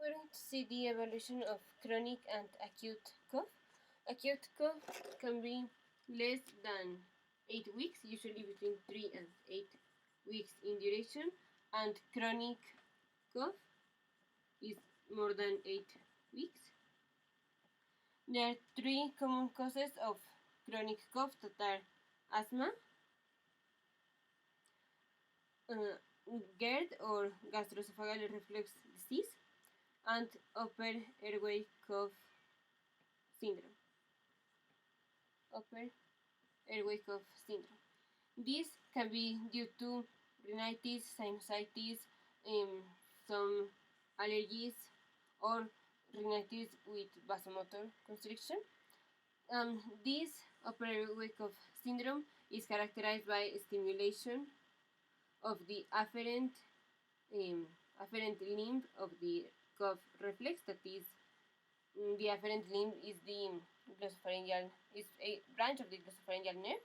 We're going to see the evolution of chronic and acute cough. Acute cough can be less than 8 weeks, usually between 3 and 8 weeks in duration, and chronic cough is more than 8 weeks. There are 3 common causes of chronic cough that are asthma, GERD or gastroesophageal reflux disease, and upper airway cough syndrome. Upper airway cough syndrome. This can be due to rhinitis, sinusitis, some allergies, or rhinitis with vasomotor constriction. This upper airway cough syndrome is characterized by stimulation of the afferent limb of the cough reflex. That is, the afferent limb is the glossopharyngeal, is a branch of the glossopharyngeal nerve,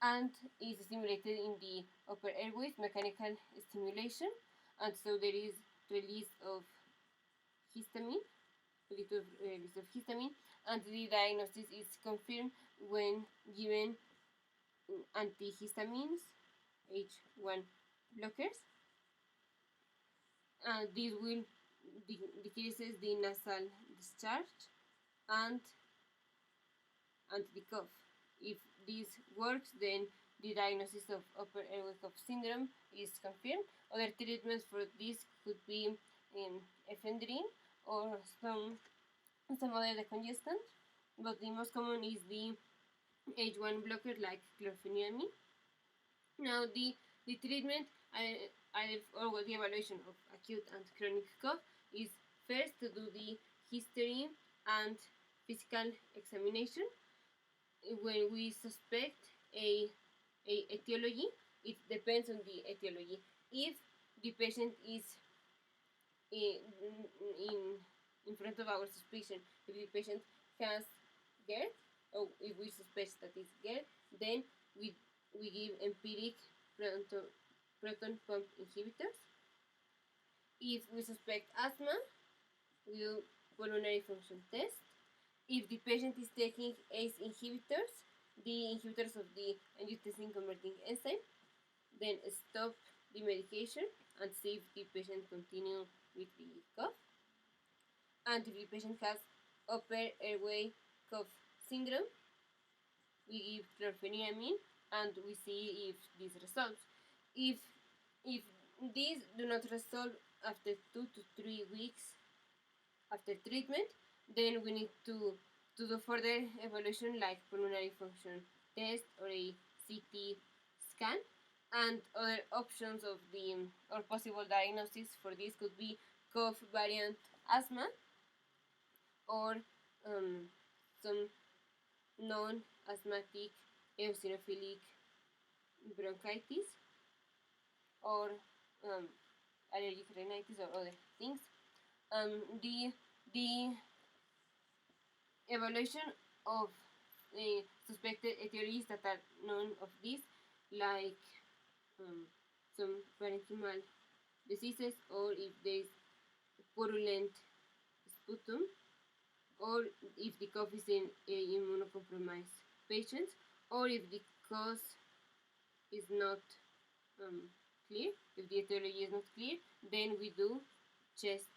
and is stimulated in the upper airways, mechanical stimulation, and so there is release of histamine, and the diagnosis is confirmed when given antihistamines, H1 blockers. This will decreases the nasal discharge and the cough. If this works, then the diagnosis of upper airway cough syndrome is confirmed. Other treatments for this could be ephedrine or some other decongestant, but the most common is the H1 blocker like chlorpheniramine. Now the treatment or the evaluation of acute and chronic cough is first to do the history and physical examination. When we suspect a etiology, it depends on the etiology. If the patient is in front of our suspicion, if the patient has GERD, or if we suspect that it's GERD, then we give empiric proton pump inhibitors. If we suspect asthma, we do pulmonary function test. If the patient is taking ACE inhibitors, the inhibitors of the angiotensin converting enzyme, then stop the medication and see if the patient continues with the cough. And if the patient has upper airway cough syndrome, we give chlorpheniramine and we see if this resolves. If these do not resolve after 2 to 3 weeks after treatment, then we need to do further evaluation like pulmonary function test or a CT scan. And other options of or possible diagnosis for this could be cough variant asthma or some non-asthmatic eosinophilic bronchitis or allergic rhinitis or other things. The evaluation of suspected etiologies that are known of this, like some parenchymal diseases, or if there is purulent sputum, or if the cough is in immunocompromised patients, or if the cause is not clear, if the etiology is not clear, then we do chest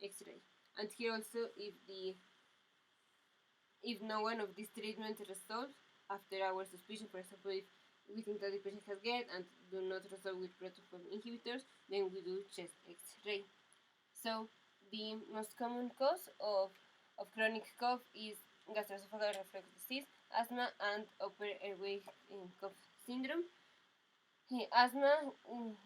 X-ray. And here also, if no one of these treatments resolves after our suspicion, for example, if we think that the patient has GERD and do not resolve with proton pump inhibitors, then we do chest X-ray. So the most common cause of chronic cough is gastroesophageal reflux disease, asthma, and upper airway cough syndrome. Asthma,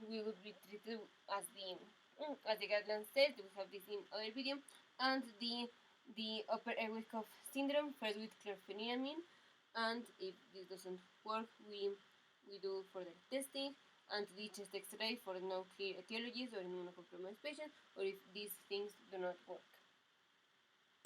we would be treated as the guideline says. We have this in other video, and the upper airway cough syndrome first with chlorpheniramine, and if this doesn't work, we do further testing and the chest X-ray for no clear etiologies or immunocompromised patients, or if these things do not work.